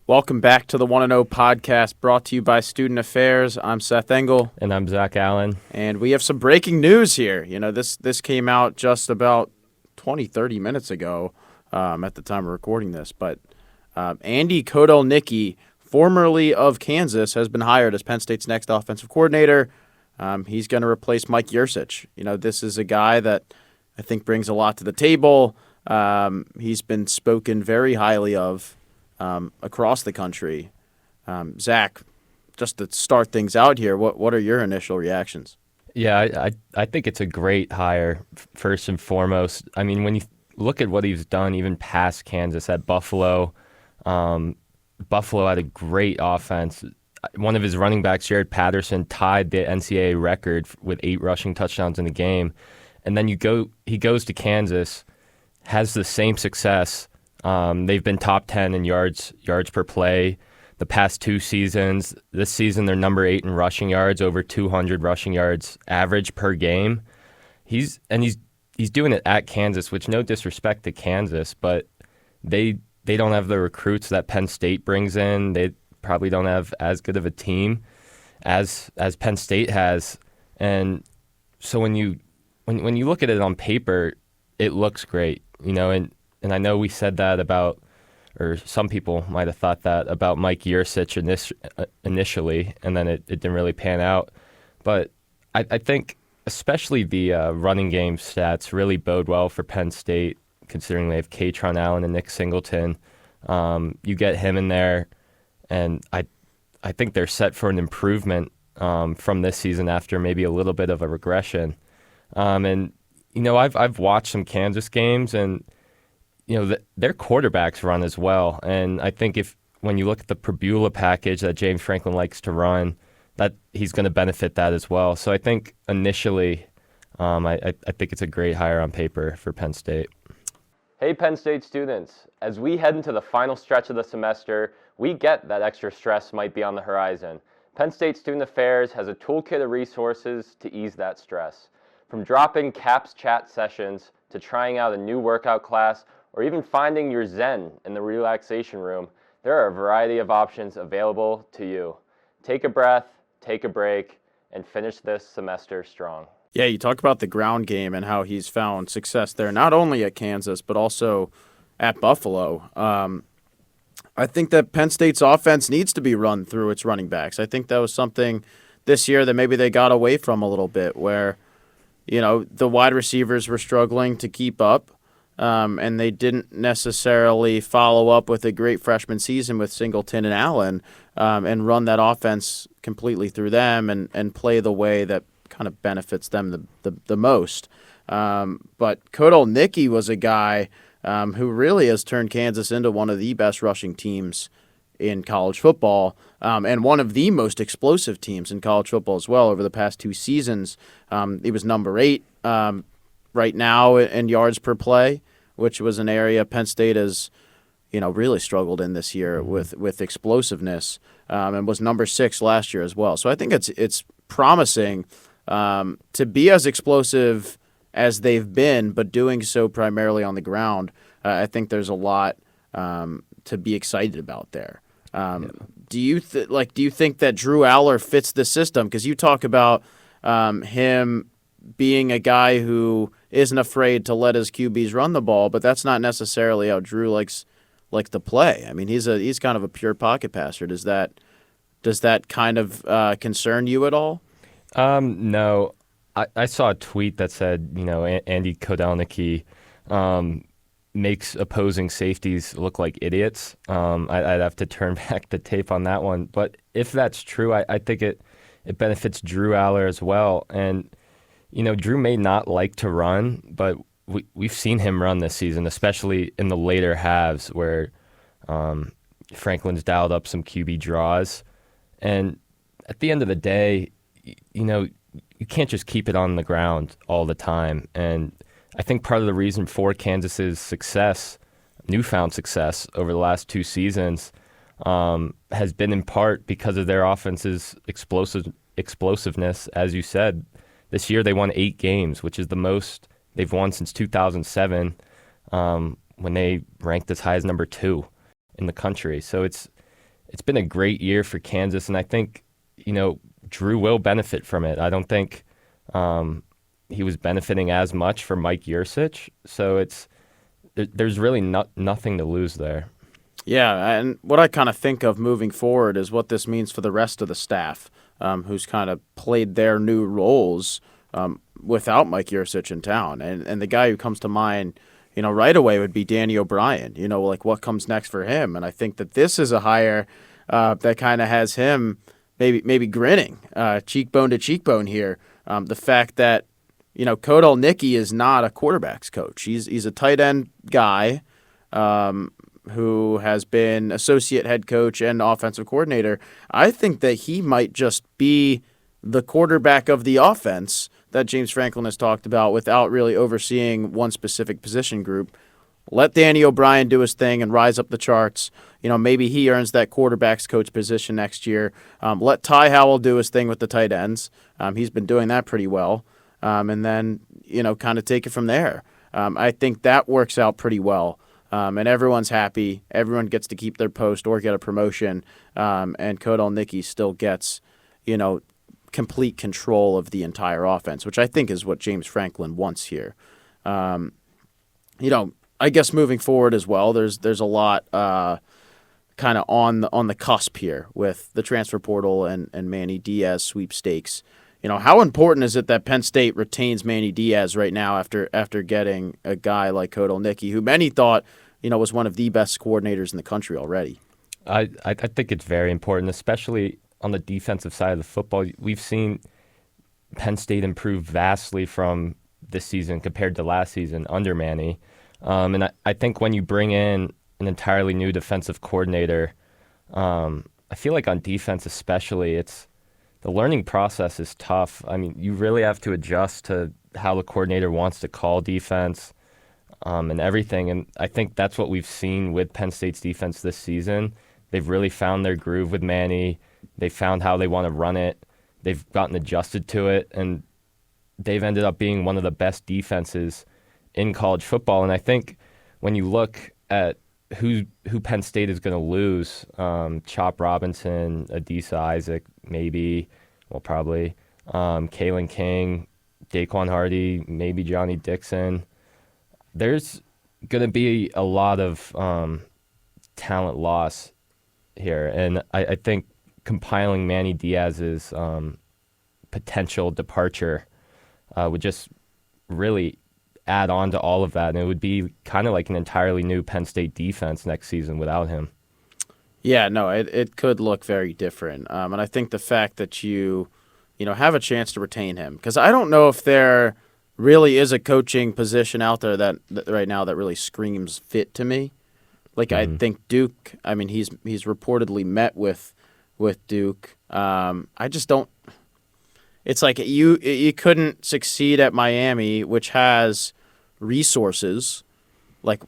Welcome back to the 1-0 podcast brought to you by Student Affairs. I'm Seth Engle. And I'm Zach Allen. And we have some breaking news here. You know, this came out just about 30 minutes ago at the time of recording this. But Andy Kotelnicki, formerly of Kansas, has been hired as Penn State's next offensive coordinator. He's going to replace Mike Yurcich. You know, this is a guy that I think brings a lot to the table. He's been spoken very highly of across the country. Zach, just to start things out here, what are your initial reactions? Yeah, I think it's a great hire, first and foremost. I mean, when you look at what he's done, even past Kansas at Buffalo, Buffalo had a great offense. One of his running backs, Jared Patterson, tied the NCAA record with 8 rushing touchdowns in the game. And then he goes to Kansas, has the same success. They've been top 10 in yards per play the past 2 seasons. This season, they're number 8 in rushing yards, over 200 rushing yards average per game. He's doing it at Kansas, which no disrespect to Kansas, but they don't have the recruits that Penn State brings in. They probably don't have as good of a team as Penn State has. And so when you look at it on paper, it looks great, you know, and I know we said that about, or some people might have thought that about Mike Yurcich initially, and then it didn't really pan out. But I think especially the running game stats really bode well for Penn State, considering they have Katron Allen and Nick Singleton. You get him in there, and I think they're set for an improvement from this season after maybe a little bit of a regression. And you know, I've watched some Kansas games, and you know, their quarterbacks run as well. And I think when you look at the Prebula package that James Franklin likes to run, that he's going to benefit that as well. So I think initially, I think it's a great hire on paper for Penn State. Hey, Penn State students. As we head into the final stretch of the semester, we get that extra stress might be on the horizon. Penn State Student Affairs has a toolkit of resources to ease that stress. From dropping CAPS chat sessions to trying out a new workout class, or even finding your zen in the relaxation room, there are a variety of options available to you. Take a breath, take a break, and finish this semester strong. Yeah, you talk about the ground game and how he's found success there, not only at Kansas, but also at Buffalo. I think that Penn State's offense needs to be run through its running backs. I think that was something this year that maybe they got away from a little bit, where, you know, the wide receivers were struggling to keep up. And they didn't necessarily follow up with a great freshman season with Singleton and Allen and run that offense completely through them and play the way that kind of benefits them the most. But Kotelnicki was a guy who really has turned Kansas into one of the best rushing teams in college football and one of the most explosive teams in college football as well over the past 2 seasons. He was number 8 right now in yards per play, which was an area Penn State has, you know, really struggled in this year with explosiveness, and was number 6 last year as well. So I think it's promising to be as explosive as they've been, but doing so primarily on the ground. I think there's a lot to be excited about there. Do you think that Drew Aller fits the system? Because you talk about him being a guy who isn't afraid to let his QBs run the ball, but that's not necessarily how Drew likes to play. I mean, he's kind of a pure pocket passer. Does that kind of concern you at all? No. I saw a tweet that said, you know, Andy Kotelnicki makes opposing safeties look like idiots. I'd have to turn back the tape on that one. But if that's true, I think it benefits Drew Aller as well. And you know, Drew may not like to run, but we've seen him run this season, especially in the later halves where Franklin's dialed up some QB draws. And at the end of the day, you know, you can't just keep it on the ground all the time. And I think part of the reason for Kansas's success, newfound success over the last 2 seasons, has been in part because of their offense's explosiveness, as you said. This year they won 8 games, which is the most they've won since 2007, when they ranked as high as number 2 in the country. So it's it's been a great year for Kansas, and I think, Drew will benefit from it. I don't think he was benefiting as much for Mike Yurcich, so there's really nothing to lose there. Yeah, and what I kind of think of moving forward is what this means for the rest of the staff, who's kind of played their new roles without Mike Yurcich in town. And the guy who comes to mind, right away would be Danny O'Brien. Like what comes next for him. And I think that this is a hire that kind of has him maybe grinning, cheekbone to cheekbone here. The fact that, Kodal Nicki is not a quarterback's coach. He's a tight end guy. Who has been associate head coach and offensive coordinator. I think that he might just be the quarterback of the offense that James Franklin has talked about without really overseeing one specific position group. Let Danny O'Brien do his thing and rise up the charts. Maybe he earns that quarterback's coach position next year. Let Ty Howell do his thing with the tight ends. He's been doing that pretty well. And then, kind of take it from there. I think that works out pretty well. And everyone's happy. Everyone gets to keep their post or get a promotion. And Kodal Nicki still gets, complete control of the entire offense, which I think is what James Franklin wants here. I guess moving forward as well, there's a lot kind of on the cusp here with the transfer portal and Manny Diaz sweepstakes. How important is it that Penn State retains Manny Diaz right now after getting a guy like Kodal Nicki, who many thought, was one of the best coordinators in the country already? I think it's very important, especially on the defensive side of the football. We've seen Penn State improve vastly from this season compared to last season under Manny. And I think when you bring in an entirely new defensive coordinator, I feel like on defense especially, the learning process is tough. I mean, you really have to adjust to how the coordinator wants to call defense and everything. And I think that's what we've seen with Penn State's defense this season. They've really found their groove with Manny. They found how they want to run it. They've gotten adjusted to it, and they've ended up being one of the best defenses in college football. And I think when you look at who Penn State is going to lose, Chop Robinson, Adisa Isaac, maybe, well, probably, Kalen King, Daquan Hardy, maybe Johnny Dixon. There's going to be a lot of talent loss here, and I think compiling Manny Diaz's potential departure would just really add on to all of that, and it would be kind of like an entirely new Penn State defense next season without him. Yeah, no, it could look very different, and I think the fact that you have a chance to retain him, because I don't know if there really is a coaching position out there that right now that really screams fit to me. Like I think Duke. I mean, he's reportedly met with Duke. I just don't. It's like you couldn't succeed at Miami, which has resources. Like,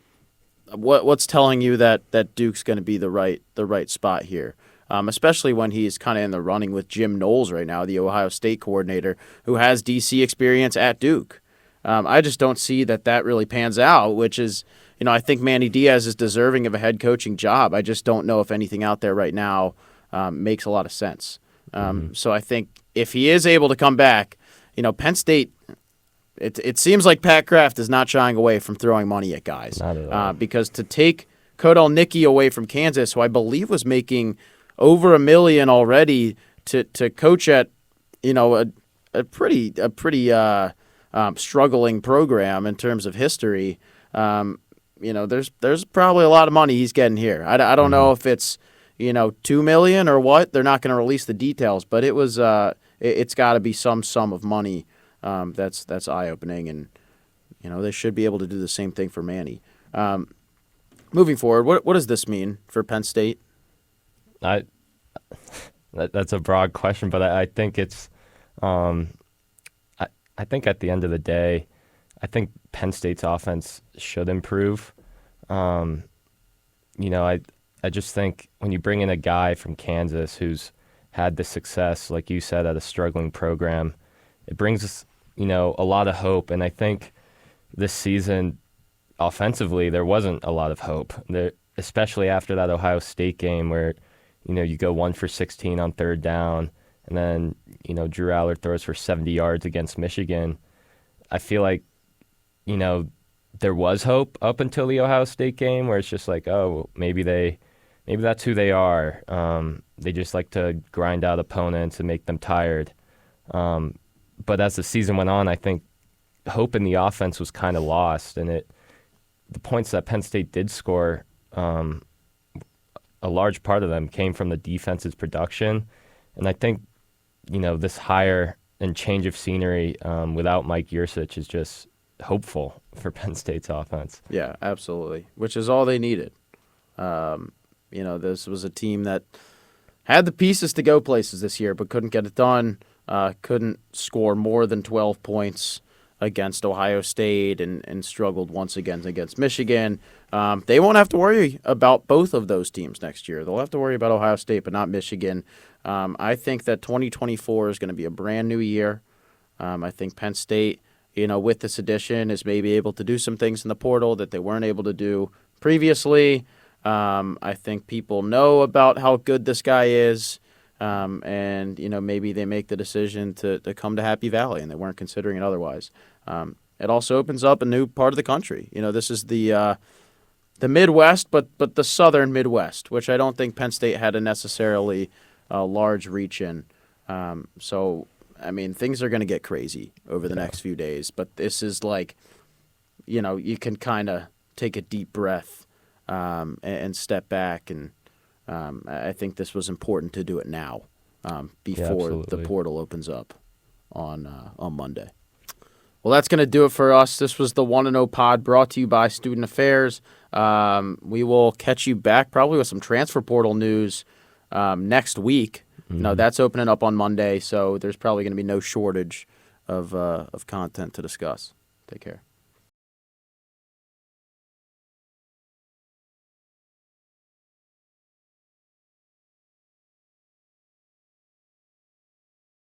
what's telling you that Duke's going to be the right spot here? Especially when he's kind of in the running with Jim Knowles right now, the Ohio State coordinator, who has DC experience at Duke. I just don't see that really pans out, which is, I think Manny Diaz is deserving of a head coaching job. I just don't know if anything out there right now makes a lot of sense. So I think if he is able to come back, Penn State, it seems like Pat Kraft is not shying away from throwing money at guys. Not at all. Because to take Kodal Nicki away from Kansas, who I believe was making over $1 million already to coach at, a pretty struggling program in terms of history. There's probably a lot of money he's getting here. I don't know if it's $2 million or what. They're not going to release the details, but it was it's got to be some sum of money that's eye opening, and they should be able to do the same thing for Manny. Moving forward, what does this mean for Penn State? That's a broad question, but I think it's I think at the end of the day, I think Penn State's offense should improve. I just think when you bring in a guy from Kansas who's had the success, like you said, at a struggling program, it brings us, a lot of hope. And I think this season, offensively, there wasn't a lot of hope, especially after that Ohio State game where, you go 1 for 16 on third down, and then, Drew Aller throws for 70 yards against Michigan. I feel like, there was hope up until the Ohio State game where it's just like, oh, maybe that's who they are. They just like to grind out opponents and make them tired. But as the season went on, I think hope in the offense was kind of lost, and the points that Penn State did score, a large part of them came from the defense's production. And I think, this hire and change of scenery without Mike Yurcich is just hopeful for Penn State's offense. Yeah, absolutely, which is all they needed. This was a team that had the pieces to go places this year, but couldn't get it done, couldn't score more than 12 points against Ohio State and struggled once again against Michigan. They won't have to worry about both of those teams next year. They'll have to worry about Ohio State, but not Michigan. I think that 2024 is going to be a brand new year. I think Penn State, with this addition, is maybe able to do some things in the portal that they weren't able to do previously. I think people know about how good this guy is. And maybe they make the decision to come to Happy Valley, and they weren't considering it otherwise. It also opens up a new part of the country. This is the Midwest, but the Southern Midwest, which I don't think Penn State had a necessarily large reach in. Things are going to get crazy over the next few days, but this is like, you can kind of take a deep breath and step back, and I think this was important to do it now before the portal opens up on Monday. Well, that's going to do it for us. This was the 1-0 Pod brought to you by Student Affairs. We will catch you back probably with some transfer portal news next week. Mm-hmm. That's opening up on Monday, so there's probably going to be no shortage of content to discuss. Take care.